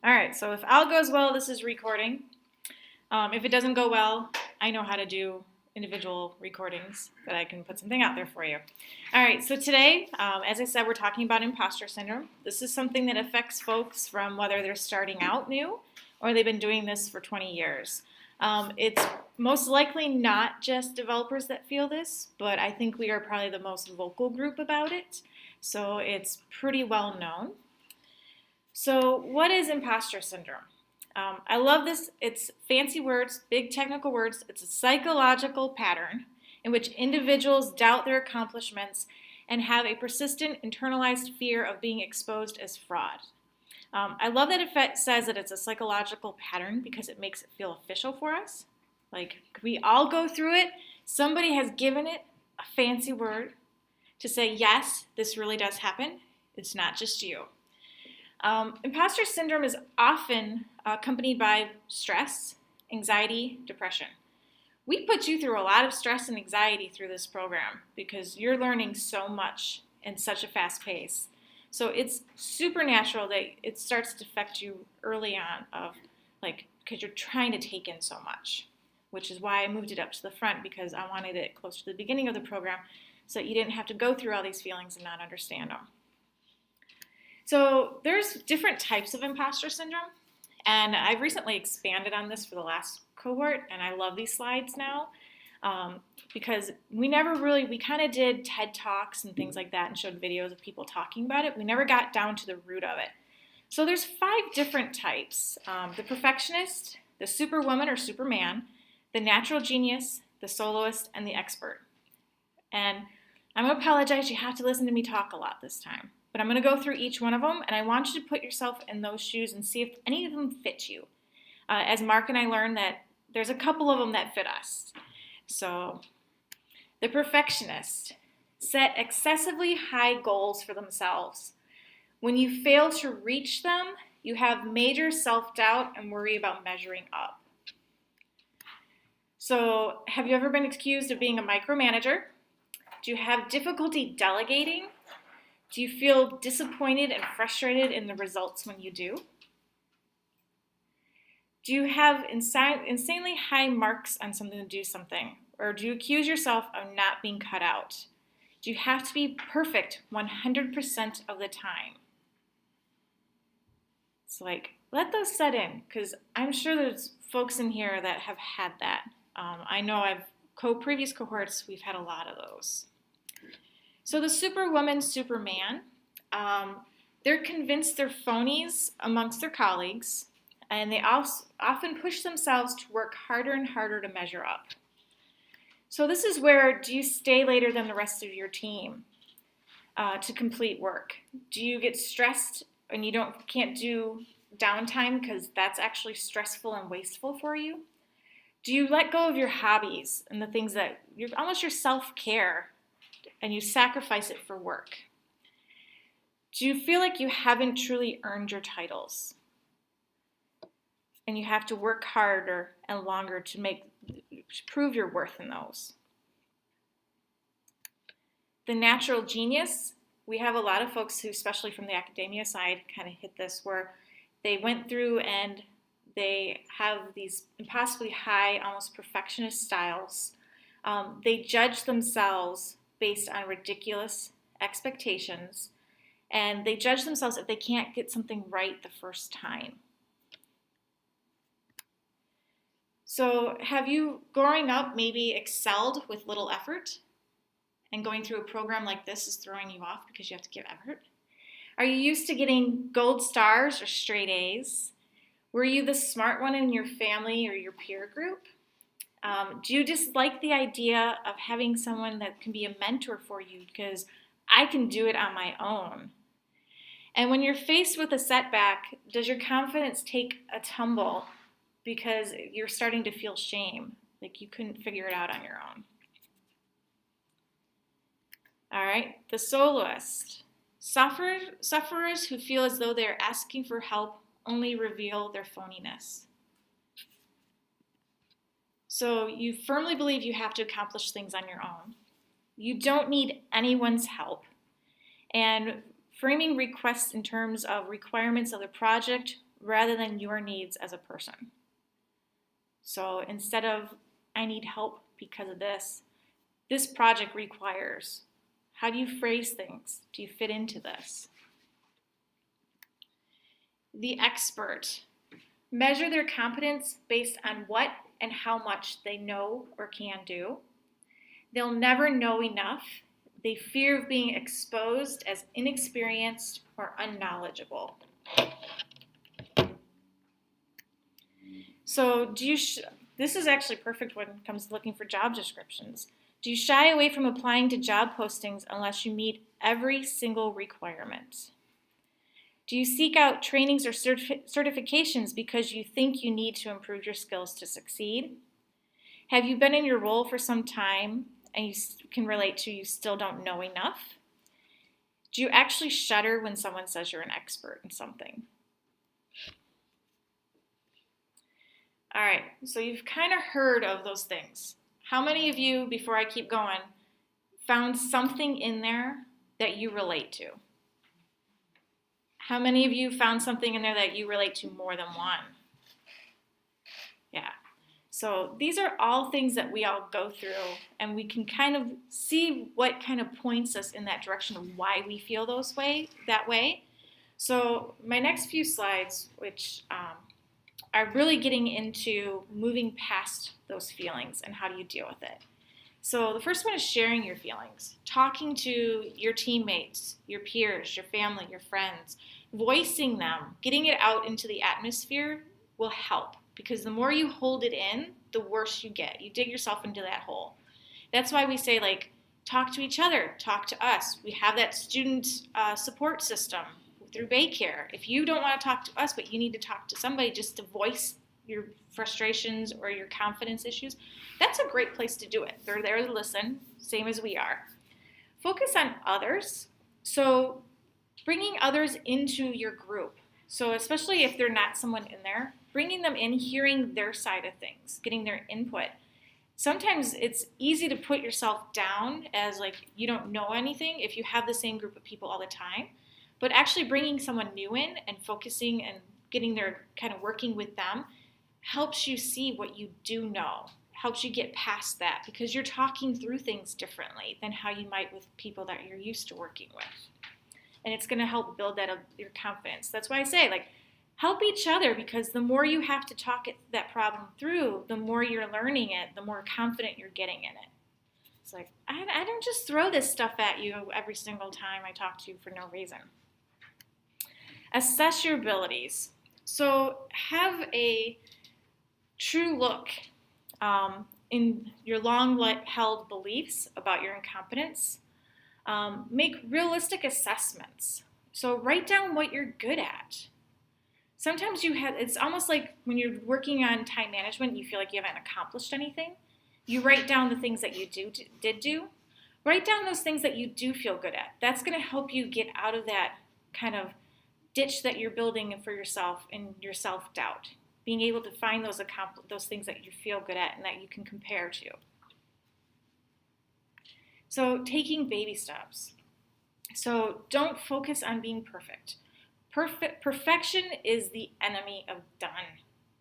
All right, so if all goes well, this is recording. If it doesn't go well, I know how to do individual recordings that I can put something out there for you. All right, so today, as I said, we're talking about imposter syndrome. This is something that affects folks from whether they're starting out new or they've been doing this for 20 years. It's most likely not just developers that feel this, but I think we are probably the most vocal group about it. So it's pretty well known. So what is imposter syndrome? I love this. It's fancy words, big technical words. It's a psychological pattern in which individuals doubt their accomplishments and have a persistent internalized fear of being exposed as fraud. I love that it says that it's a psychological pattern because it makes it feel official for us. Like we all go through it. Somebody has given it a fancy word to say, yes, this really does happen. It's not just you. Imposter syndrome is often accompanied by stress, anxiety, depression. We put you through a lot of stress and anxiety through this program because you're learning so much in such a fast pace. So it's super natural that it starts to affect you early on because you're trying to take in so much, which is why I moved it up to the front because I wanted it close to the beginning of the program so that you didn't have to go through all these feelings and not understand them. So there's different types of imposter syndrome, and I've recently expanded on this for the last cohort, and I love these slides now because we kind of did TED Talks and things like that and showed videos of people talking about it. We never got down to the root of it. So there's 5 different types: the perfectionist, the superwoman or superman, the natural genius, the soloist, and the expert. And I'm going to apologize, you have to listen to me talk a lot this time. But I'm going to go through each one of them, and I want you to put yourself in those shoes and see if any of them fit you. As Mark and I learned that there's a couple of them that fit us. So, the perfectionist set excessively high goals for themselves. When you fail to reach them, you have major self-doubt and worry about measuring up. So, have you ever been accused of being a micromanager? Do you have difficulty delegating? Do you feel disappointed and frustrated in the results when you do? Do you have insanely high marks on something to do something? Or do you accuse yourself of not being cut out? Do you have to be perfect 100% of the time? It's let those set in, because I'm sure there's folks in here that have had that. I know previous cohorts, we've had a lot of those. So the superwoman, superman, they're convinced they're phonies amongst their colleagues, and they often push themselves to work harder and harder to measure up. So this is where, do you stay later than the rest of your team to complete work? Do you get stressed and you can't do downtime because that's actually stressful and wasteful for you? Do you let go of your hobbies and the things that almost your self-care, and you sacrifice it for work? Do you feel like you haven't truly earned your titles? And you have to work harder and longer to prove your worth in those. The natural genius, we have a lot of folks who, especially from the academia side, kind of hit this where they went through and they have these impossibly high, almost perfectionist styles. They judge themselves based on ridiculous expectations, and they judge themselves if they can't get something right the first time. So have you, growing up, maybe excelled with little effort, and going through a program like this is throwing you off because you have to give effort? Are you used to getting gold stars or straight A's? Were you the smart one in your family or your peer group? Do you dislike the idea of having someone that can be a mentor for you because I can do it on my own? And when you're faced with a setback, does your confidence take a tumble because you're starting to feel shame, like you couldn't figure it out on your own? All right, the soloist. Sufferers who feel as though they're asking for help only reveal their phoniness. So you firmly believe you have to accomplish things on your own. You don't need anyone's help. And framing requests in terms of requirements of the project rather than your needs as a person. So instead of, I need help because of this project requires, how do you phrase things? Do you fit into this? The expert. Measure their competence based on what and how much they know or can do. They'll never know enough. They fear of being exposed as inexperienced or unknowledgeable. So this is actually perfect when it comes to looking for job descriptions. Do you shy away from applying to job postings unless you meet every single requirement? Do you seek out trainings or certifications because you think you need to improve your skills to succeed? Have you been in your role for some time and you can relate to you still don't know enough? Do you actually shudder when someone says you're an expert in something? All right, so you've kind of heard of those things. How many of you, before I keep going, found something in there that you relate to? How many of you found something in there that you relate to more than one? Yeah. So these are all things that we all go through, and we can kind of see what kind of points us in that direction of why we feel that way. So my next few slides, which are really getting into moving past those feelings and how do you deal with it. So the first one is sharing your feelings, talking to your teammates, your peers, your family, your friends, voicing them, getting it out into the atmosphere will help, because the more you hold it in, the worse you get. You dig yourself into that hole. That's why we say, like, talk to each other, talk to us. We have that student support system through Baycare. If you don't want to talk to us, but you need to talk to somebody just to voice your frustrations or your confidence issues, that's a great place to do it. They're there to listen, same as we are. Focus on others. So bringing others into your group. So especially if they're not someone in there, bringing them in, hearing their side of things, getting their input. Sometimes it's easy to put yourself down as like you don't know anything if you have the same group of people all the time. But actually bringing someone new in and focusing and getting their kind of working with them helps you see what you do know, helps you get past that, because you're talking through things differently than how you might with people that you're used to working with. And it's going to help build your confidence. That's why I say, like, help each other, because the more you have to talk that problem through, the more you're learning it, the more confident you're getting in it. It's like, I don't just throw this stuff at you every single time I talk to you for no reason. Assess your abilities. So have a true look in your long-held beliefs about your incompetence. Make realistic assessments. So write down what you're good at. Sometimes it's almost like when you're working on time management, you feel like you haven't accomplished anything. You write down the things that you did do. Write down those things that you do feel good at. That's going to help you get out of that kind of ditch that you're building for yourself and your self-doubt. Being able to find those things that you feel good at and that you can compare to. So taking baby steps. So don't focus on being perfect. Perfection is the enemy of done.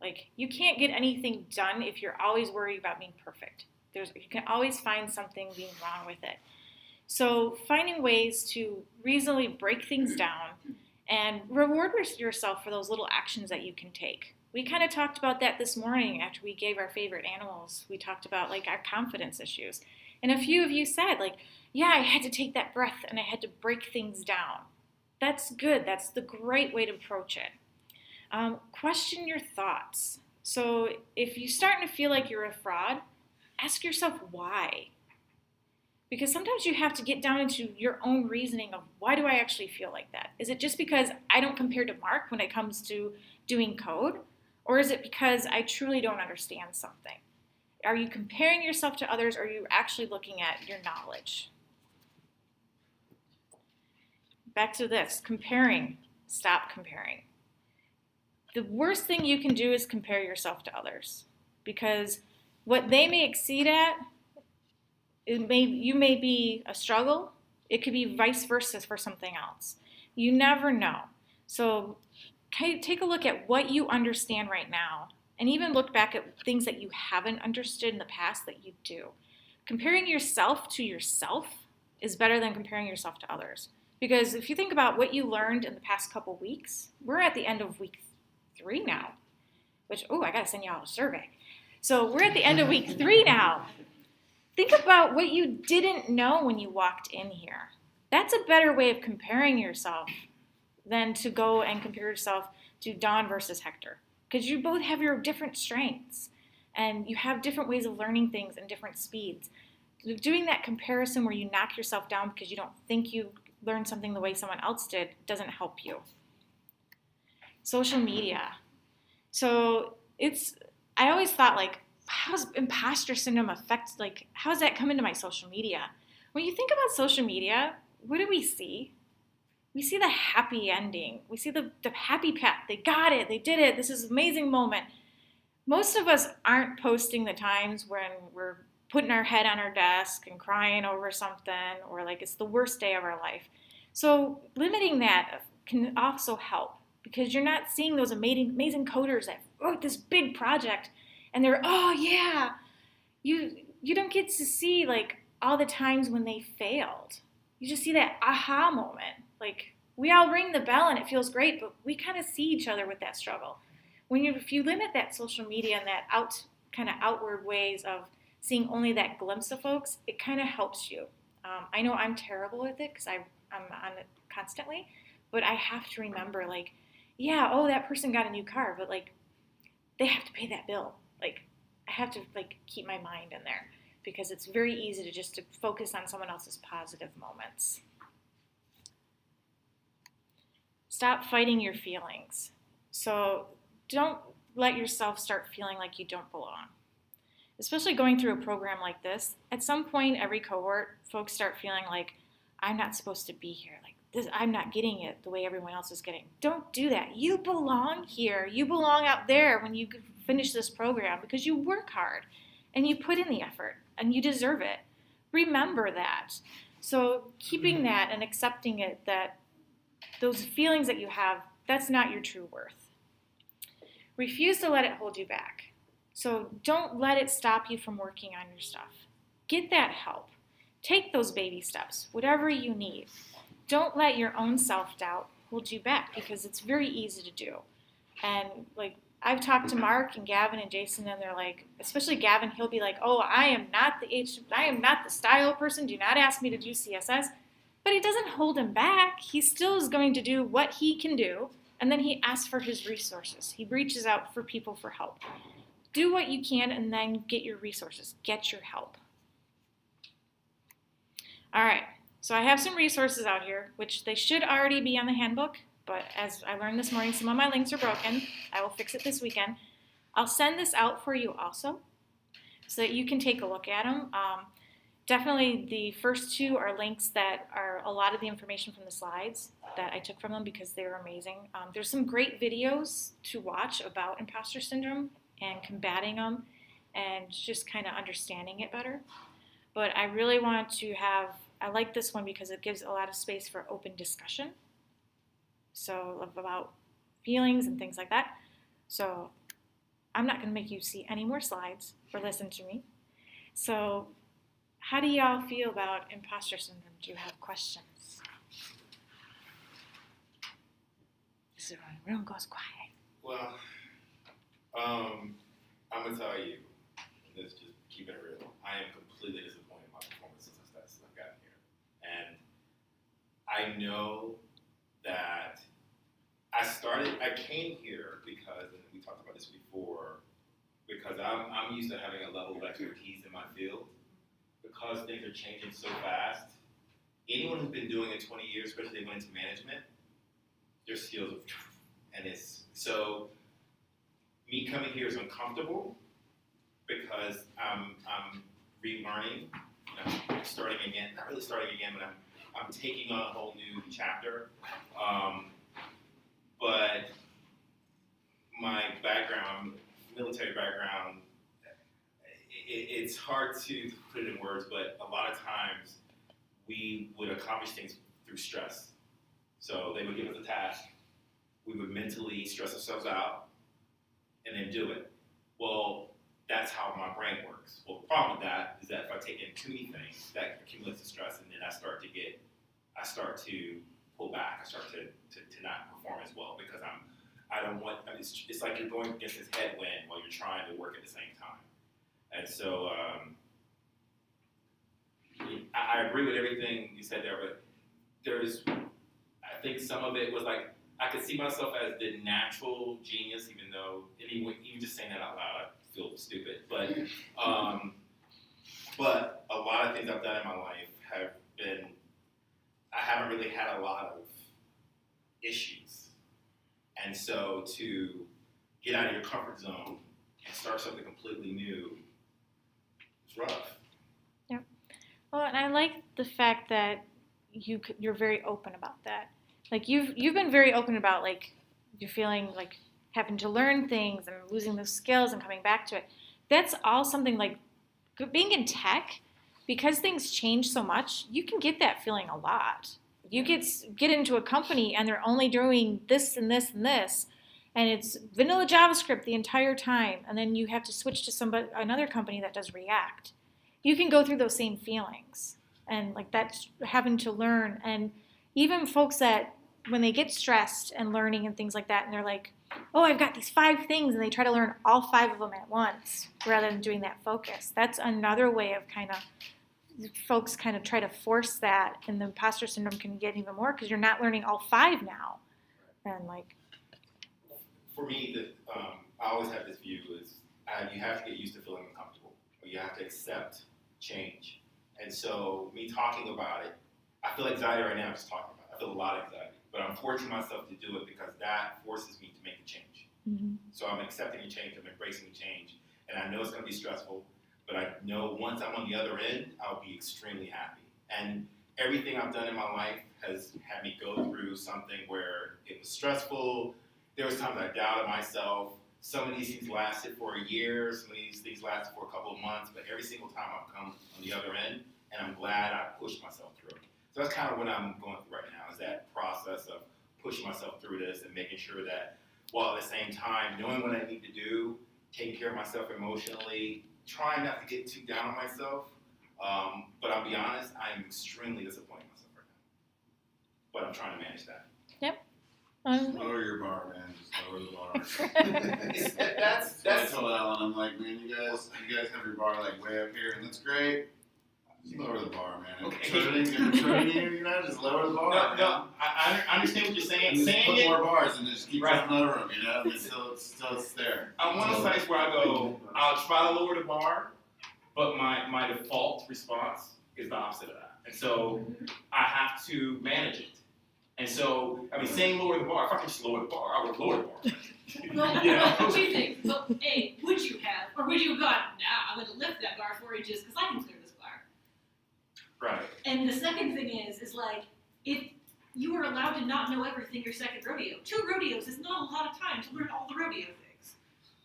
Like, you can't get anything done if you're always worried about being perfect. You can always find something being wrong with it. So finding ways to reasonably break things down and reward yourself for those little actions that you can take. We kind of talked about that this morning after we gave our favorite animals. We talked about like our confidence issues. And a few of you said, like, yeah, I had to take that breath and I had to break things down. That's good. That's the great way to approach it. Question your thoughts. So if you're starting to feel like you're a fraud, ask yourself why. Because sometimes you have to get down into your own reasoning of, why do I actually feel like that? Is it just because I don't compare to Mark when it comes to doing code? Or is it because I truly don't understand something? Are you comparing yourself to others, or are you actually looking at your knowledge? Back to this, comparing. Stop comparing. The worst thing you can do is compare yourself to others, because what they may exceed at, you may be a struggle. It could be vice versa for something else. You never know. So take a look at what you understand right now, and even look back at things that you haven't understood in the past that you do. Comparing yourself to yourself is better than comparing yourself to others. Because if you think about what you learned in the past couple weeks, we're at the end of week 3 now, which, I got to send you all a survey. So we're at the end of week 3 now. Think about what you didn't know when you walked in here. That's a better way of comparing yourself than to go and compare yourself to Dawn versus Hector. Because you both have your different strengths, and you have different ways of learning things and different speeds. Doing that comparison where you knock yourself down because you don't think you learned something the way someone else did doesn't help you. Social media. So I always thought, like, how's imposter syndrome affect, like, how does that come into my social media? When you think about social media, what do we see? We see the happy ending. We see the happy path. They got it. They did it. This is an amazing moment. Most of us aren't posting the times when we're putting our head on our desk and crying over something, or like it's the worst day of our life. So limiting that can also help, because you're not seeing those amazing coders that wrote this big project and they're, you don't get to see like all the times when they failed. You just see that aha moment. Like, we all ring the bell and it feels great, but we kind of see each other with that struggle. If you limit that social media and that outward ways of seeing only that glimpse of folks, it kind of helps you. I know I'm terrible with it because I'm on it constantly, but I have to remember, like, that person got a new car, but like, they have to pay that bill. Like, I have to like keep my mind in there, because it's very easy to focus on someone else's positive moments. Stop fighting your feelings. So don't let yourself start feeling like you don't belong. Especially going through a program like this, at some point, every cohort, folks start feeling like, I'm not supposed to be here. Like, this, I'm not getting it the way everyone else is getting. Don't do that. You belong here. You belong out there when you finish this program, because you work hard and you put in the effort and you deserve it. Remember that. So keeping that and accepting it, that those feelings that you have, that's not your true worth. Refuse to let it hold you back. So don't let it stop you from working on your stuff. Get that help. Take those baby steps, whatever you need. Don't let your own self-doubt hold you back, because it's very easy to do. And like, I've talked to Mark and Gavin and Jason, and they're like, especially Gavin, he'll be like, I am not the style person. Do not ask me to do CSS. But it doesn't hold him back. He still is going to do what he can do, and then he asks for his resources. He reaches out for people for help. Do what you can, and then get your resources. Get your help. All right, so I have some resources out here, which they should already be on the handbook, but as I learned this morning, some of my links are broken. I will fix it this weekend. I'll send this out for you also, so that you can take a look at them. Definitely the first 2 are links that are a lot of the information from the slides that I took from them, because they were amazing. There's some great videos to watch about imposter syndrome and combating them and just kind of understanding it better. But I really want to I like this one because it gives a lot of space for open discussion. So about feelings and things like that. So I'm not going to make you see any more slides or listen to me. So how do y'all feel about imposter syndrome? Do you have questions? So the room goes quiet. Well, I'm going to tell you, let's just keep it real. I am completely disappointed in my performance since I've gotten here. And I know that I came here because, and we talked about this before, because I'm used to having a level of expertise in my field. Because things are changing so fast, anyone who's been doing it 20 years, especially they went into management, their skills are, and it's, so me coming here is uncomfortable because I'm relearning, starting again, not really starting again, but I'm taking on a whole new chapter. But my background, military background, it's hard to put it in words, but a lot of times we would accomplish things through stress. So they would give us a task, we would mentally stress ourselves out and then do it. Well, that's how my brain works. Well, the problem with that is that if I take in too many things, that accumulates the stress, and then I start to pull back. I start to not perform as well because it's like you're going against this headwind while you're trying to work at the same time. And so I agree with everything you said there, but I think some of it was like, I could see myself as the natural genius, even though, even just saying that out loud, I feel stupid. But a lot of things I've done in my life have been, I haven't really had a lot of issues. And so to get out of your comfort zone and start something completely new, it's rough. Yeah. Well, and I like the fact that you're very open about that. Like you've been very open about like you're feeling like having to learn things and losing those skills and coming back to it. That's all something like being in tech, because things change so much. You can get that feeling a lot. You get into a company and they're only doing this and this and this, and it's vanilla JavaScript the entire time, and then you have to switch to another company that does React. You can go through those same feelings, and like that's having to learn. And even folks that when they get stressed and learning and things like that, and they're like, oh, I've got these 5 things, and they try to learn all 5 of them at once rather than doing that focus. That's another way of kind of folks kind of try to force that, and the imposter syndrome can get even more because you're not learning all 5 now. And like, for me, I always have this view is you have to get used to feeling uncomfortable, or you have to accept change. And so me talking about it, I feel anxiety right now just talking about it. I feel a lot of anxiety, but I'm forcing myself to do it because that forces me to make the change. Mm-hmm. So I'm accepting the change, I'm embracing the change, and I know it's going to be stressful, but I know once I'm on the other end, I'll be extremely happy. And everything I've done in my life has had me go through something where it was stressful. There was times I doubted myself. Some of these things lasted for a year, some of these things lasted for a couple of months, but every single time I've come on the other end, and I'm glad I pushed myself through it. So that's kind of what I'm going through right now, is that process of pushing myself through this and making sure that, while at the same time knowing what I need to do, taking care of myself emotionally, trying not to get too down on myself. But I'll be honest, I am extremely disappointed in myself right now. But I'm trying to manage that. Yep. Just lower your bar, man. Just lower the bar. That's I told Alan, I'm like, man, you guys have your bar like way up here, and that's great. Just lower the bar, man. Okay. If you're turning you know, just lower the bar. No, I understand what you're saying. And just Saying put it, more bars and just keep right. jumping over them, you know, until it's there. I'm one of those sites where I go, I'll try to lower the bar, but my default response is the opposite of that. And so I have to manage it. And so, I mean, saying lower the bar, if I could just lower the bar, I would lower the bar. Well, You know? well, 2 things. Well, A, would you have, or would you have gone, nah, I'm going to lift that bar for you just because I can clear this bar. Right. And the second thing is like, if you are allowed to not know everything your second rodeo, 2 rodeos is not a lot of time to learn all the rodeo things.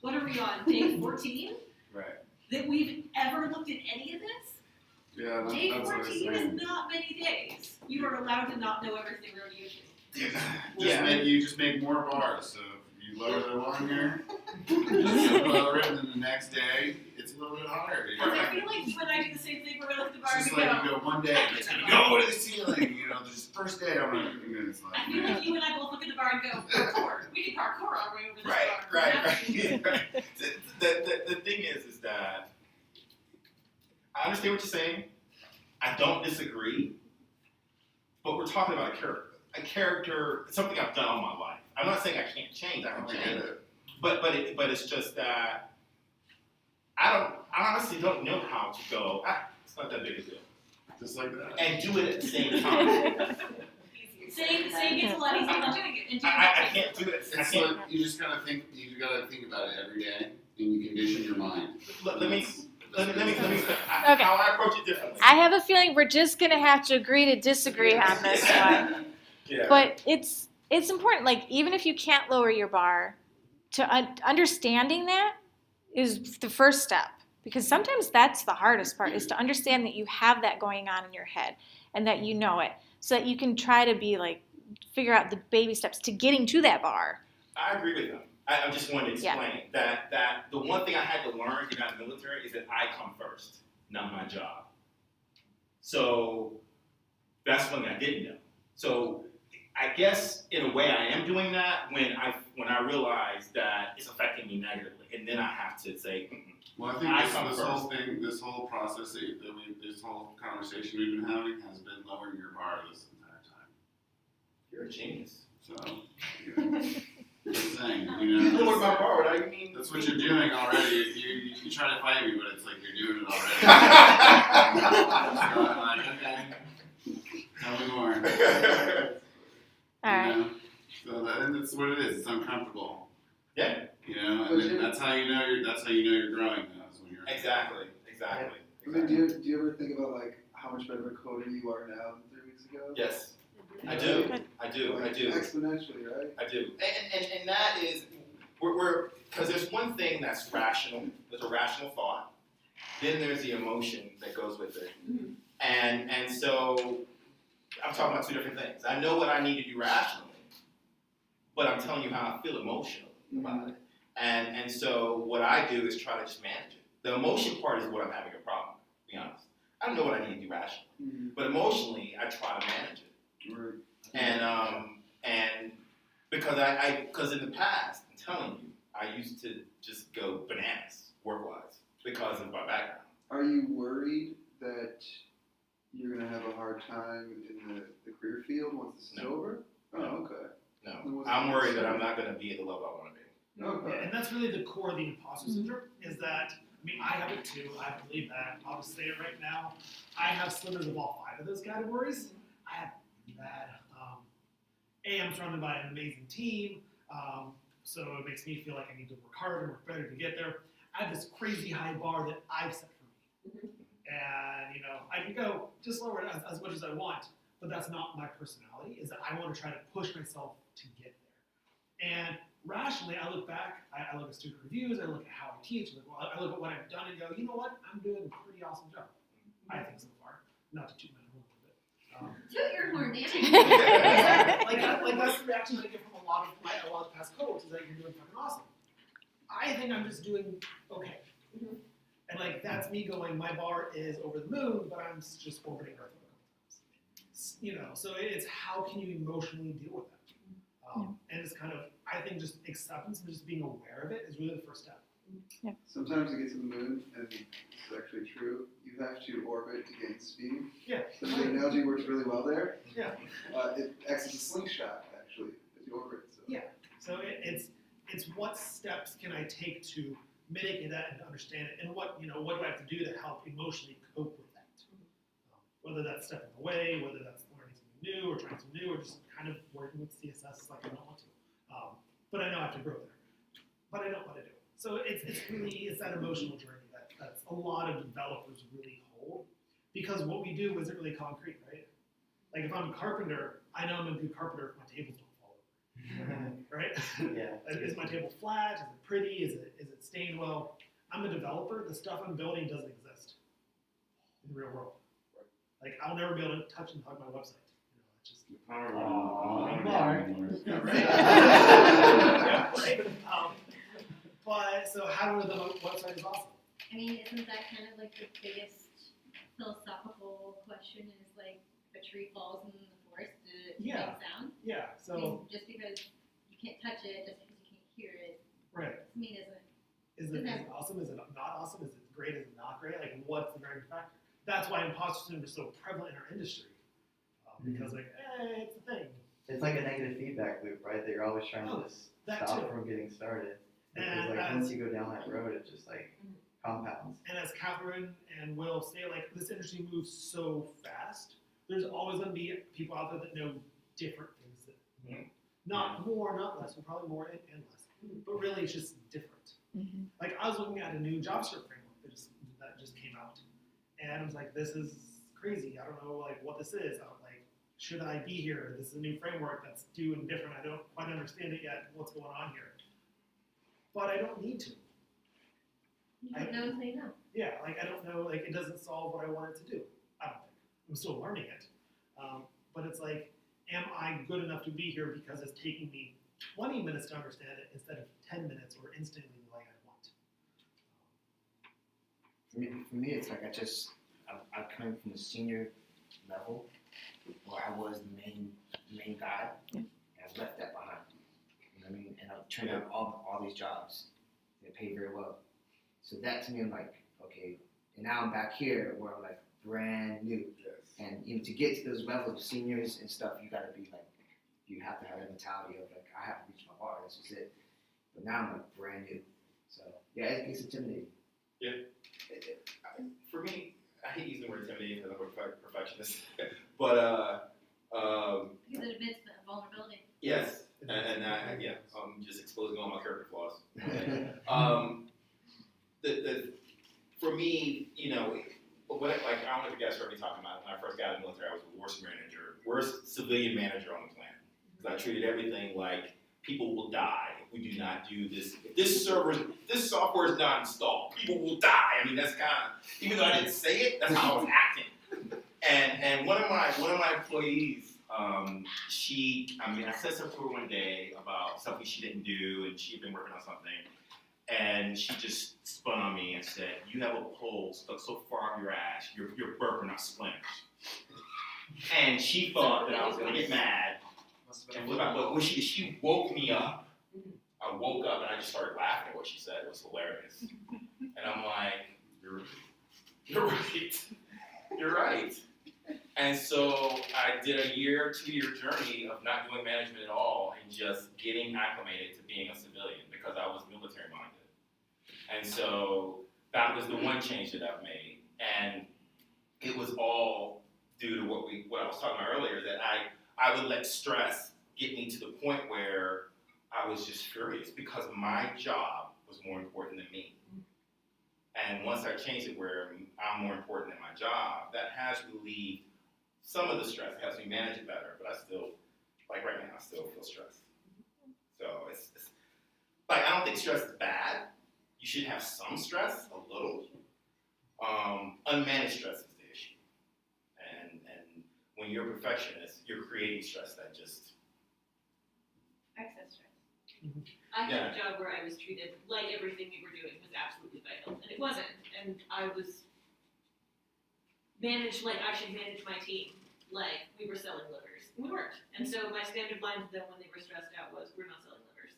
What are we on, day 14? Right. That we've ever looked at any of this? Yeah, Day that's what I was 14 saying. is not many days. You are allowed to not know everything rodeo is. You just make more bars. So if you lower the one here, you lower it, and then the next day it's a little bit higher. You know? Because I feel like you and I do the same thing where we lift the bar It's and just we like go. you go one day and it's gonna go to the ceiling. You know, this first day I'm gonna. It's like, I feel like you and I both look at the bar and go, parkour. We can parkour our way over this Right. bar. The thing is that I understand what you're saying. I don't disagree, but we're talking about a character, something I've done all my life. I'm not saying I can't change. I can change it, but it's just that I honestly don't know how to go. It's not that big a deal, just like that. and do it at the same time. Saying it's a lot easier than doing it. And doing I it can't do it. I It's can't. like you just gotta think. You gotta think about it every day, and you condition your mind. Let me. Okay. How I approach it differently. I have a feeling we're just gonna have to agree to disagree on this one. Yeah. But it's important. Like even if you can't lower your bar, to understanding that is the first step, because sometimes that's the hardest part, is to understand that you have that going on in your head and that you know it, so that you can try to be like figure out the baby steps to getting to that bar I agree with him. I just wanted to explain that the one thing I had to learn in the military is that I come first, not my job. So that's one thing I didn't know. So I guess in a way I am doing that when I realize that it's affecting me negatively, and then I have to say, Well, I think this whole process this whole conversation we've been having has been lowering your bar this entire time. you're a genius. So, just saying, You lowered my bar. What do you mean? That's what you're doing already. You try to fight me, but it's like you're doing it already. So I'm like, okay, tell me more. All right. So that's what it is. It's uncomfortable. Yeah. And then that's how you know you're growing. Though, is when you're Exactly. I mean, do you ever think about like how much better a coder you are now than 3 weeks ago? Yes, I do. I do. Exponentially, right? I do. And that is, we're because there's one thing that's rational. There's a rational thought. Then there's the emotion that goes with it. Mhm. And so I'm talking about two different things. I know what I need to do rationally, but I'm telling you how I feel emotionally about it. And so what I do is try to just manage it. The emotion part is what I'm having a problem with, to be honest. I don't know what I need to do rationally. Mm-hmm. But emotionally, I try to manage it. Right. And because because in the past, I'm telling you, I used to just go bananas work-wise because of my background. Are you worried that you're going to have a hard time in the career field once this is over? Oh, okay. No, I'm worried that I'm not going to be at the level I want to be. Okay. And that's really the core of the imposter syndrome, is that, I mean, I have it too, I believe that, I'll just say it right now, I have slivers of all 5 of those categories. I have bad, I'm surrounded by an amazing team, so it makes me feel like I need to work harder, work better to get there. I have this crazy high bar that I've set for me. And, I can go just lower it as much as I want, but that's not my personality, is that I want to try to push myself to get there. And rationally, I look back, I look at student reviews, I look at how I teach, I look at what I've done and go, you know what, I'm doing a pretty awesome job. I think so far. Not to toot my horn a little bit. Toot your horn, Danny. like that's the reaction that I get from a lot of past cohorts, is that you're doing fucking awesome. I think I'm just doing okay. Mhm. And that's me going, my bar is over the moon, but I'm just orbiting Earth a couple times. So it's how can you emotionally deal with that? And it's kind of, I think just acceptance and just being aware of it is really the first step. Sometimes to get to the moon, and this is actually true, you have to orbit to gain speed. Yeah. So the analogy works really well there. Yeah. It acts as a slingshot, actually, as you orbit. So. Yeah. So it's what steps can I take to mitigate that and to understand it, and what do I have to do to help emotionally cope with that? Whether that's stepping away, whether that's learning something new or trying something new, or just kind of working with CSS like I don't want to. But I know I have to grow there. But I don't want to do it. So it's that emotional journey that's a lot of developers really hold, because what we do isn't really concrete, right? Like if I'm a carpenter, I know I'm a good carpenter if my tables don't fall over, right? Yeah. Is my table flat? Is it pretty? Is it stained well? I'm a developer. The stuff I'm building doesn't exist in the real world. Like I'll never be able to touch and hug my website. It's just yeah, right. Yeah, right. But so how do the website is awesome? I mean, isn't that kind of like the biggest philosophical question? Is like if a tree falls in the forest, does it make sound? Yeah. I So mean, just because you can't touch it, just because you can't hear it, right. to me isn't. Is it awesome? Is it not awesome? Is it great? Is it not great? Like, what's the driving factor? That's why imposter syndrome is so prevalent in our industry. Because it's a thing. It's like a negative feedback loop, right? That you're always trying to just stop too. from getting started. Because And once you go down that road, it just compounds. And as Catherine and Will say, this industry moves so fast. There's always going to be people out there that know different things. Not more, not less. Well, probably more and less. But really, it's just different. Mm-hmm. Like I was looking at a new JavaScript framework that just came out, and I was like, "This is crazy. I don't know what this is. Should I be here? This is a new framework that's doing different. I don't quite understand it yet. What's going on here?" But I don't need to. You don't know until you know. Yeah, I don't know. It doesn't solve what I want it to do. I don't think. I'm still learning it. But it's am I good enough to be here because it's taking me 20 minutes to understand it instead of 10 minutes or instantly like I want. For me, it's like I come from the senior level where I was the main guy, and I left that behind. You know what I mean? And I turned out all these jobs that pay very well. So that to me, I'm like, okay. And now I'm back here where I'm like brand new. Yes. And you know, to get to those levels of seniors and stuff, you gotta be like, you have to have that mentality of like, I have to reach my bar. That's just it. But now I'm like brand new. So yeah, it's intimidating. For me, I hate using the word intimidating because I'm a perfectionist. But Because it admits the vulnerability. yes, and I'm just exposing all my character flaws. For me, you know, I don't know if you guys heard me talking about it. When I first got in the military, I was the worst civilian manager on the planet. Because I treated everything like people will die if we do not do this. If this software is not installed, people will die. I mean, that's kind of, even though I didn't say it, that's how I was acting. And one of my employees, I said something to her one day about something she didn't do, and she had been working on something. And she just spun on me and said, "You have a pole stuck so far up your ass, you're burping out splinters." And she thought that I was gonna get mad. But when she woke me up, I woke up and I just started laughing at what she said. It was hilarious. And I'm like, you're right. You're right. And so I did a 2-year journey of not doing management at all and just getting acclimated to being a civilian because I was military minded. And so that was the one change that I've made. And it was all due to what I was talking about earlier, that I would let stress get me to the point where I was just furious because my job was more important than me. And once I changed it where I'm more important than my job, that has relieved some of the stress. It helps me manage it better, but I still, like right now, I still feel stressed. So it's like, I don't think stress is bad. You should have some stress, a little. Unmanaged stress is the issue. And when you're a perfectionist, you're creating stress that just... Excess stress. I had a job where I was treated like everything we were doing was absolutely vital, and it wasn't. And I was managed like I should manage my team, like we were selling livers. We weren't. And so my standard line to them when they were stressed out was, "We're not selling livers.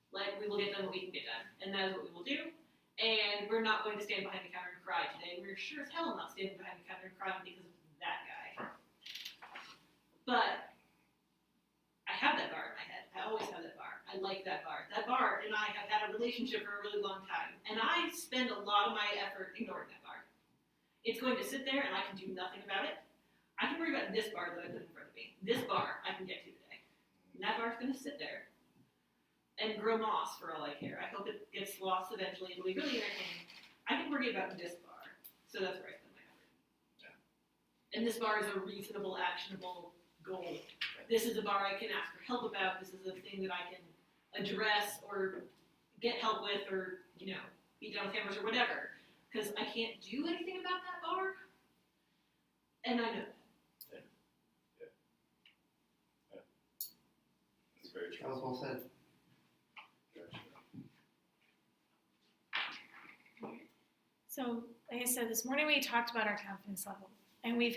Like, we will get done what we can get done, and that is what we will do. And we're not going to stand behind the counter and cry today. We're sure as hell not standing behind the counter and crying because of that guy." But I have that bar in my head. I always have that bar. I like that bar. That bar and I have had a relationship for a really long time. And I spend a lot of my effort ignoring that bar. It's going to sit there and I can do nothing about it. I can worry about this bar that I put in front of me. This bar I can get to today. And that bar's going to sit there and grow moss for all I care. I hope it gets lost eventually. It'll be really entertaining. I can worry about this bar. So that's where I spend my effort. Yeah. And this bar is a reasonable, actionable goal. This is a bar I can ask for help about. This is a thing that I can address or get help with, or, you know, beat down with hammers or whatever. Because I can't do anything about that bar. And I know that. Yeah. That's very true. That was well said. So, like I said, this morning we talked about our confidence level, and there's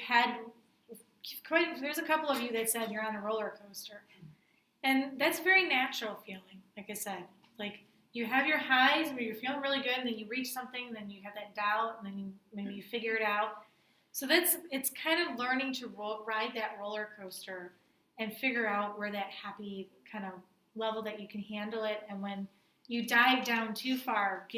a couple of you that said you're on a roller coaster, and that's a very natural feeling. Like I said, like you have your highs where you're feeling really good, and then you reach something, and then you have that doubt, and then maybe you figure it out. So it's kind of learning to ride that roller coaster and figure out where that happy kind of level that you can handle it, and when you dive down too far,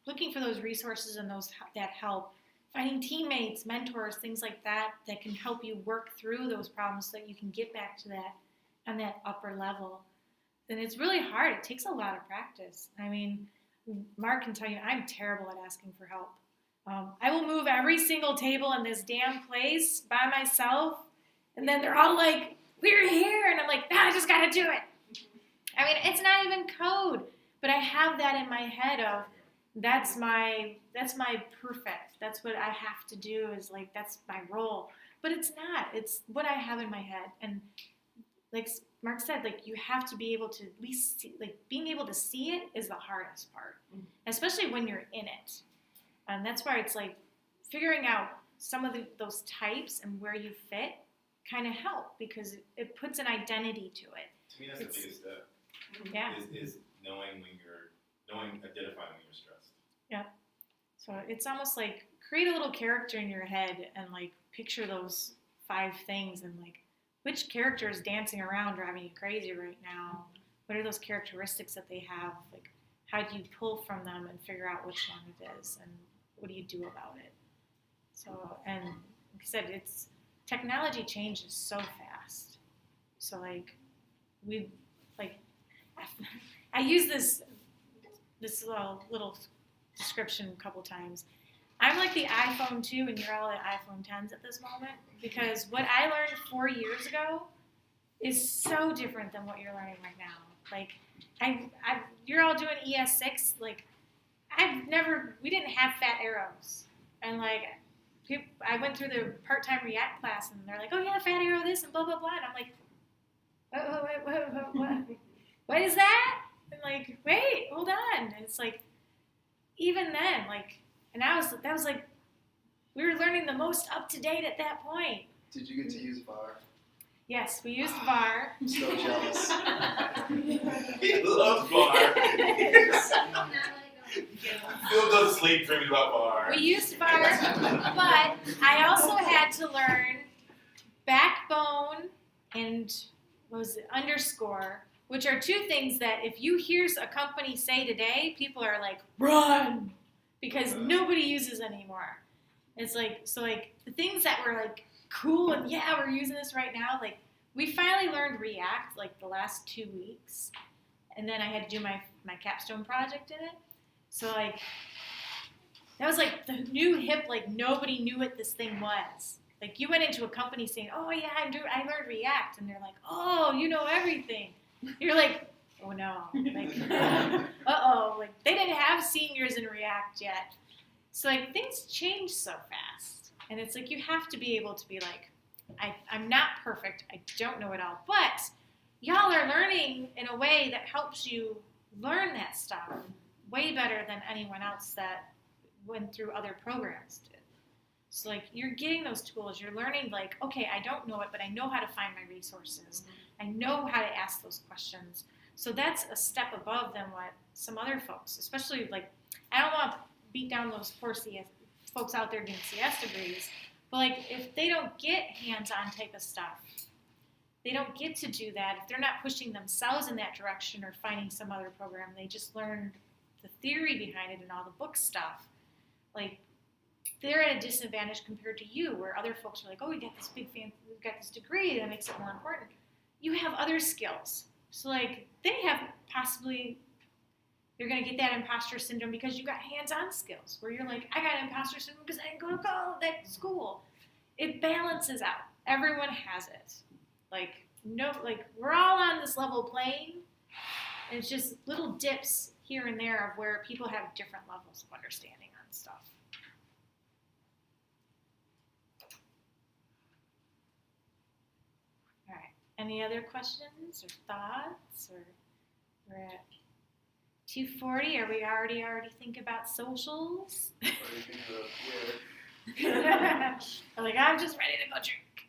looking for those resources and that help, finding teammates, mentors, things like that can help you work through those problems so that you can get back to that on that upper level. Then it's really hard. It takes a lot of practice. I mean, Mark can tell you I'm terrible at asking for help. I will move every single table in this damn place by myself, and then they're all like, "We're here," and I'm like, I just gotta do it. I mean, it's not even code, but I have that in my head of, that's my perfect. That's what I have to do, is like, that's my role. But it's not. It's what I have in my head. And like Mark said, like you have to be able to at least see, like being able to see it is the hardest part, especially when you're in it. And that's why it's like figuring out some of those types and where you fit kind of help because it puts an identity to it. To me, that's the biggest step. Yeah. Is identifying when you're stressed. Yeah. So it's almost like create a little character in your head and like picture those 5 things and like which character is dancing around driving you crazy right now? What are those characteristics that they have? Like how do you pull from them and figure out which one it is and what do you do about it? So, and like I said, technology changes so fast. So like I use this little description a couple times. I'm like the iPhone 2 and you're all the iPhone 10s at this moment because what I learned 4 years ago is so different than what you're learning right now. Like, you're all doing ES6. Like, we didn't have fat arrows. And like, I went through the part-time React class and they're like, oh yeah, fat arrow this and blah, blah, blah. And I'm like, what is that? And like, wait, hold on. And it's like, even then, like, and that was like, we were learning the most up to date at that point. Did you get to use VAR? Yes, we used VAR. I'm so jealous. He loves bar. Phil goes to sleep dreaming about bar. We used VAR, but I also had to learn backbone and what was it, underscore, which are 2 things that if you hear a company say today, people are like, run, because nobody uses anymore. It's like, so like the things that were like cool and yeah, we're using this right now, like we finally learned React like the last 2 weeks. And then I had to do my capstone project in it. So like, that was like the new hip, like nobody knew what this thing was. Like you went into a company saying, oh yeah, I learned React. And they're like, oh, you know everything. You're like, oh no. Like, uh-oh. Like they didn't have seniors in React yet. So like things change so fast. And it's like you have to be able to be like, I'm not perfect. I don't know it all. But y'all are learning in a way that helps you learn that stuff way better than anyone else that went through other programs did. So like you're getting those tools, you're learning like, okay, I don't know it, but I know how to find my resources. I know how to ask those questions. So that's a step above than what some other folks, especially like, I don't want to beat down those poor CS folks out there getting CS degrees, but like if they don't get hands-on type of stuff, they don't get to do that. If they're not pushing themselves in that direction or finding some other program, they just learn the theory behind it and all the book stuff. Like they're at a disadvantage compared to you, where other folks are like, oh, we got this we've got this degree that makes it more important. You have other skills. So like they have possibly, you're gonna get that imposter syndrome because you got hands-on skills where you're like, I got imposter syndrome because I didn't go to that school. It balances out. Everyone has it. Like no, like we're all on this level plane. And it's just little dips here and there of where people have different levels of understanding on stuff. All right. Any other questions or thoughts? Or we're at 2:40. Are we already think about socials? Or anything about Like I'm just ready to go drink.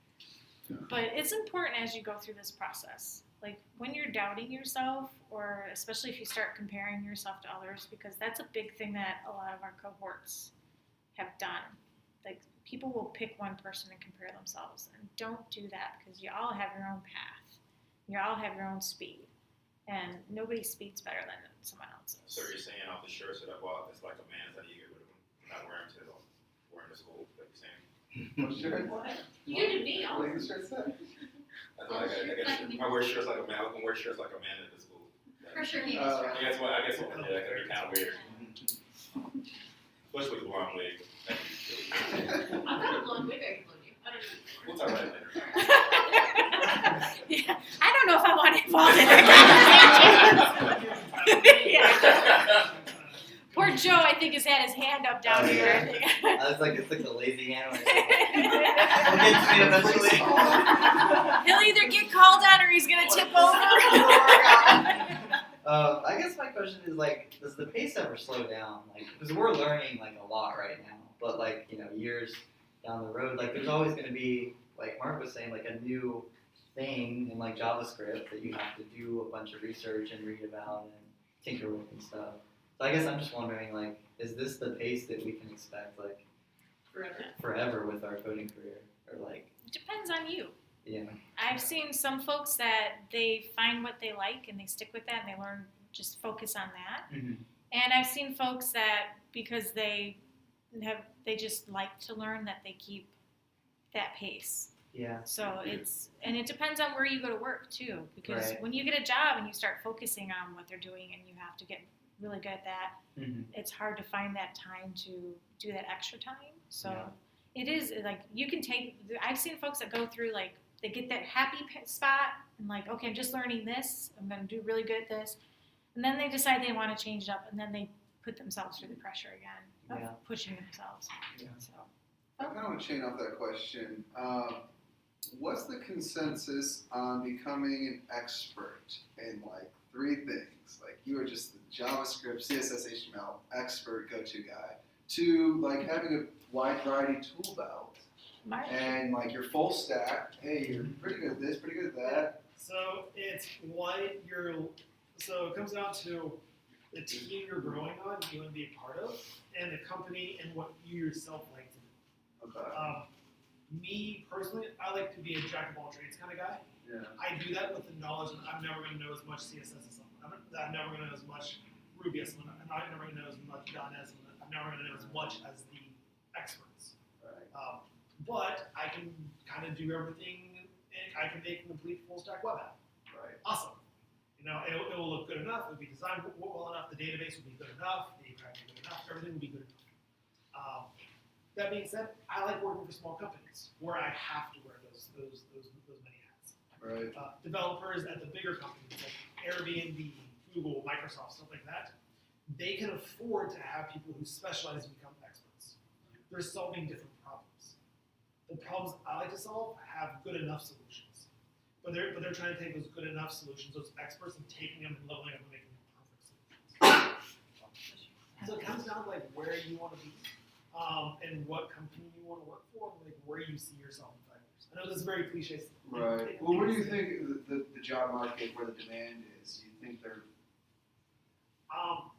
But it's important as you go through this process. Like when you're doubting yourself, or especially if you start comparing yourself to others, because that's a big thing that a lot of our cohorts have done. Like people will pick one person and compare themselves, and don't do that because you all have your own path. You all have your own speed, and nobody speeds better than someone else's. So you're saying all the shirts that I bought, it's like a man's, how do you get rid of them? Not wearing to school, like you're saying. what shirt? You did me all. What does the shirt say? I wear shirts like a man. I can wear shirts like a man at the school. For sure, maybe. I guess what? Yeah, that could be kind of weird. Especially with a long wig. I've got a blonde wig I can loan you. I don't know. We'll talk about it later. Yeah, I don't know if I want to involve in that conversation. Yeah. Poor Joe, I think, has had his hand up down Oh, here. yeah. I think. I was like, it's like the lazy hand. Where it's like, we'll get to me eventually. He'll either get called on or he's gonna tip over. I guess my question is like, does the pace ever slow down? Like, because we're learning like a lot right now, but like years down the road, like there's always going to be, like Mark was saying, like a new thing in like JavaScript that you have to do a bunch of research and read about and tinker with and stuff. So I guess I'm just wondering, like, is this the pace that we can expect like forever with our coding career, or like, Depends on you. yeah, I've seen some folks that they find what they like and they stick with that and they learn, just focus on that. Mhm. And I've seen folks that because they just like to learn, that they keep that pace. yeah, So it depends on where you go to work too, because Right. when you get a job and you start focusing on what they're doing and you have to get really good at that, Mhm. it's hard to find that time to do that extra time. So Yeah. it is like you can take. I've seen folks that go through like they get that happy spot and like, okay, I'm just learning this. I'm going to do really good at this, and then they decide they want to change it up, and then they put themselves through the pressure again of Yeah. pushing themselves. Yeah. So. I kind of want to chain off that question. What's the consensus on becoming an expert in like 3 things? Like you are just the JavaScript, CSS, HTML expert, go-to guy, to like having a wide variety tool belt and like your full stack. Hey, you're pretty good at this, pretty good at that. So it's so it comes down to the team you're growing on, you want to be a part of, and the company and what you yourself like to do. Okay. Me personally, I like to be a jack of all trades kind of guy. Yeah. I do that with the knowledge that I'm never going to know as much CSS as someone. I'm never going to know as much Ruby as someone. I'm not never going to know as much .NET as someone. I'm never going to know as much as the experts. Right. But I can kind of do everything, and I can make a complete full stack web app. Right. Awesome. It will look good enough. It will be designed well enough. The database will be good enough. The API will be good enough. Everything will be good enough. That being said, I like working for small companies where I have to wear those many hats. Right. Developers at the bigger companies like Airbnb, Google, Microsoft, stuff like that, they can afford to have people who specialize and become experts. They're solving different problems. The problems I like to solve have good enough solutions, but they're trying to take those good enough solutions, those experts, and taking them and leveling up and making them perfect solutions. So it comes down to like where you want to be. And what company you want to work for, and like where you see yourself in 5 years. I know this is very cliche. Right. Well, where do you think the job market, where the demand is? Do you think they're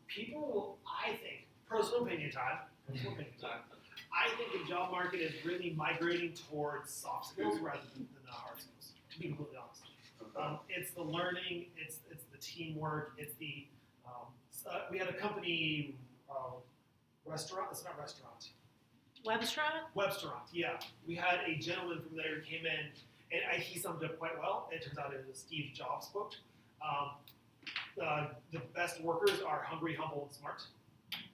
People, I think, personal opinion time, I think the job market is really migrating towards soft skills rather than the hard skills, to be completely honest. It's the learning, it's the teamwork, it's the, we had a company, restaurant, it's not restaurant. Webstaurant, yeah. We had a gentleman from there who came in, and he summed it up quite well. It turns out it was Steve Jobs' quote. The best workers are hungry, humble, and smart.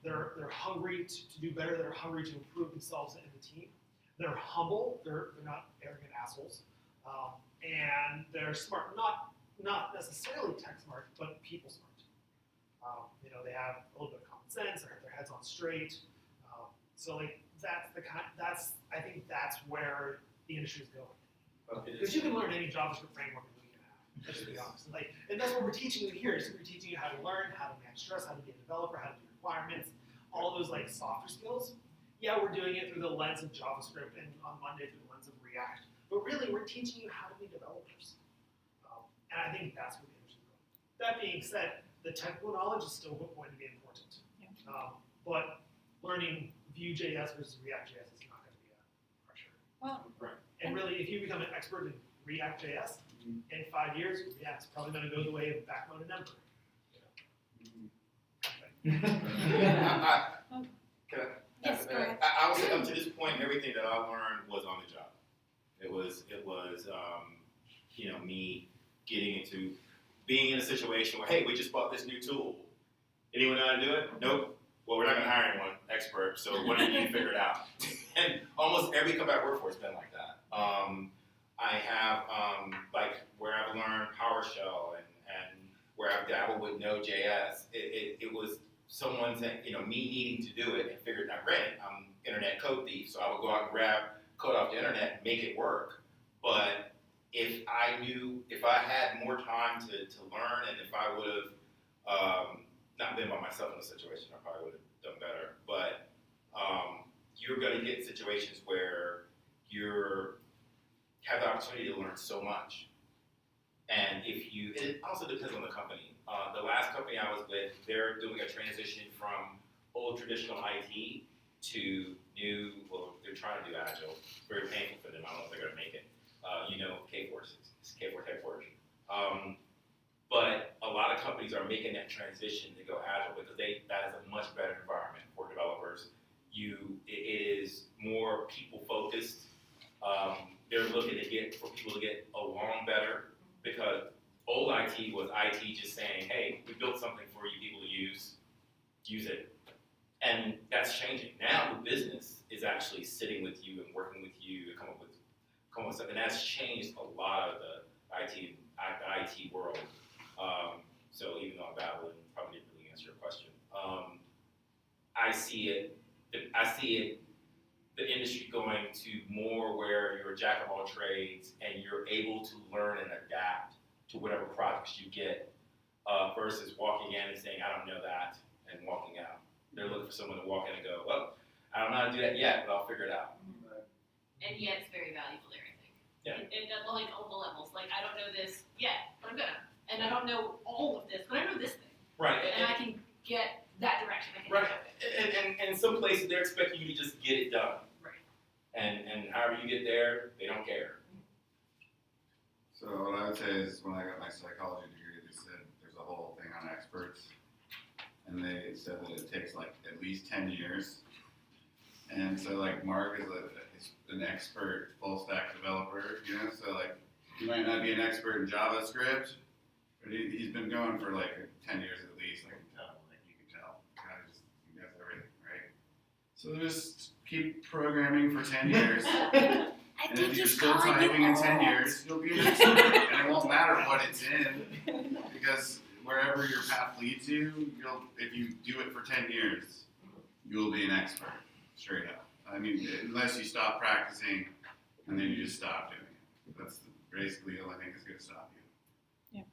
They're hungry to do better. They're hungry to improve themselves and the team. They're humble. They're not arrogant assholes. And they're smart. Not necessarily tech smart, but people smart. They have a little bit of common sense. Their heads on straight. So like I think that's where the industry is going. Because you can learn any JavaScript framework in a week and a half. Let's be honest. And that's what we're teaching you here. Is we're teaching you how to learn, how to manage stress, how to be a developer, how to do requirements, all those like softer skills. Yeah, we're doing it through the lens of JavaScript and on Monday through the lens of React. But really, we're teaching you how to be developers. And I think that's where the industry is going. That being said, the technical knowledge is still going to be important. Yeah. But learning Vue.js versus React.js is not going to be a pressure. Well, Right. And really, if you become an expert in React.js, in 5 years, React's probably going to go the way of Backbone and Ember. Yes, go ahead. I would say up to this point, everything that I learned was on the job. It was me getting into being in a situation where, hey, we just bought this new tool. Anyone know how to do it? Nope. Well, we're not going to hire anyone expert, so why don't you figure it out? And almost every company I work for has been like that. I have where I've learned PowerShell and where I've dabbled with Node.js. It was someone saying, me needing to do it and figure it out. Granted, I'm internet code thief, so I would go out and grab code off the internet and make it work. But if I had more time to learn, and if I would have not been by myself in a situation, I probably would have done better. But you're going to get situations where you have the opportunity to learn so much. And it also depends on the company. The last company I was with, they're doing a transition from old traditional IT to new, they're trying to do Agile. It's very painful for them. I don't know if they're going to make it. K4, it's K4 headquarters. But a lot of companies are making that transition to go Agile because that is a much better environment for developers. It is more people focused. They're looking for people to get along better because old IT was IT just saying, hey, we built something for you people to use it. And that's changing. Now the business is actually sitting with you and working with you to come up with something. And that's changed a lot of the IT world. So even though I'm babbling, probably didn't really answer your question. I see the industry going to more where you're a jack of all trades and you're able to learn and adapt to whatever projects you get versus walking in and saying, I don't know that, and walking out. They're looking for someone to walk in and go, well, I don't know how to do that yet, but I'll figure it out. And yet it's very valuable there, I think. Yeah. Like all the levels. Like, I don't know this yet, but I'm gonna. And I don't know all of this, but I know this thing. Right. And I can get that direction. I can Right. do it. And in some places, they're expecting you to just get it done. Right. And however you get there, they don't care. So what I would say is when I got my psychology degree, they said there's a whole thing on experts. And they said that it takes like at least 10 years. And so like Mark is an expert full stack developer, so like he might not be an expert in JavaScript, but he's been going for like 10 years at least. I can tell, like you can tell. He does everything, right? So just keep programming for 10 years. And if you're still typing in 10 years, you'll be an expert. And it won't matter what it's in, because wherever your path leads you, if you do it for 10 years, you'll be an expert, straight up. I mean, unless you stop practicing and then you just stop doing it. That's basically the only thing that's going to stop you. Yeah.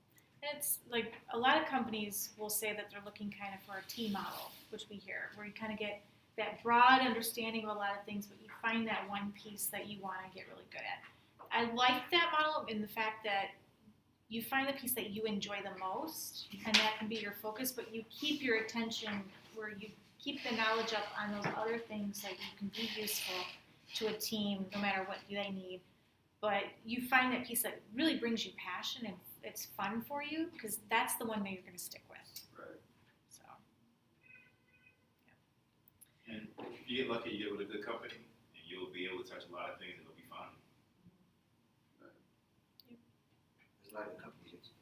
And it's like a lot of companies will say that they're looking kind of for a T model, which we hear, where you kind of get that broad understanding of a lot of things, but you find that one piece that you want to get really good at. I like that model in the fact that you find the piece that you enjoy the most, and that can be your focus, but you keep your attention where you keep the knowledge up on those other things that you can be useful to a team, no matter what they need. But you find that piece that really brings you passion and it's fun for you, because that's the one that you're going to stick with. Right. So, And if you get lucky, you get with a good company, and you'll be able to touch a lot of things, and it'll be fun. There's a lot of companies.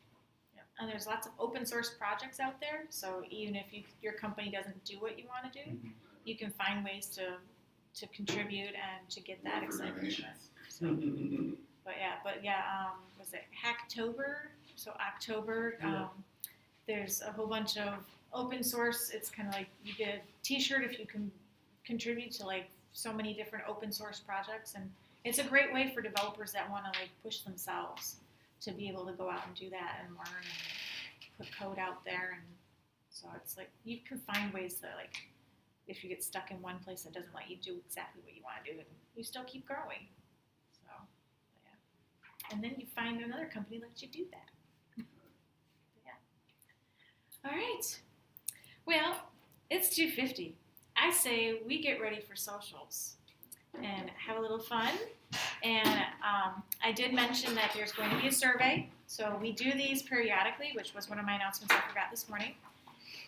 yeah. And there's lots of open source projects out there, so even if your company doesn't do what you want to do, you can find ways to contribute and to get that excitement. So, but yeah, was it Hacktober? So October, there's a whole bunch of open source. It's kind of like you get a t-shirt if you can contribute to like so many different open source projects, and it's a great way for developers that want to like push themselves to be able to go out and do that and learn and put code out there. And so it's like you can find ways to, like, if you get stuck in one place that doesn't let you do exactly what you want to do, and you still keep growing. So, yeah. And then you find another company that lets you do that. Yeah. All right. Well, it's 2:50. I say we get ready for socials and have a little fun. And I did mention that there's going to be a survey. So we do these periodically, which was one of my announcements I forgot this morning.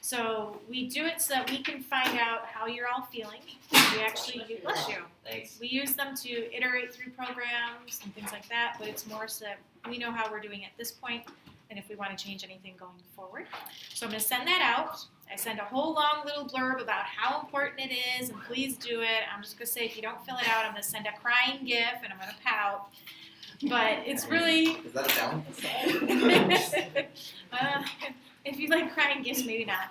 So we do it so that we can find out how you're all feeling. We actually do, bless you. Thanks. We use them to iterate through programs and things like that, but it's more so that we know how we're doing at this point and if we want to change anything going forward. So I'm going to send that out. I send a whole long little blurb about how important it is, and please do it. I'm just going to say if you don't fill it out, I'm going to send a crying gif and I'm going to pout. But it's really... Is that a challenge? If you like crying gifts, maybe not.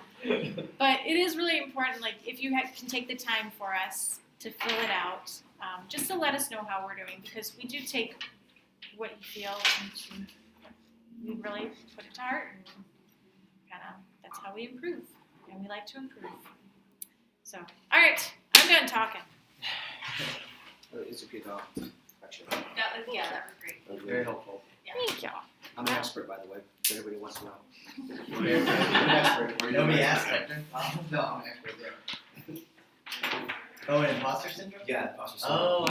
But it is really important, like, if you can take the time for us to fill it out, just to let us know how we're doing, because we do take what you feel and we really put it to heart, and kind of, that's how we improve, and we like to improve. So, all right, I'm done talking. It's a good lecture. That was great. Very helpful. Thank you. I'm an expert, by the way. If everybody wants to know. Nobody asked Hector. No, I'm an expert there. Oh, and imposter syndrome? Yeah, imposter syndrome. Oh.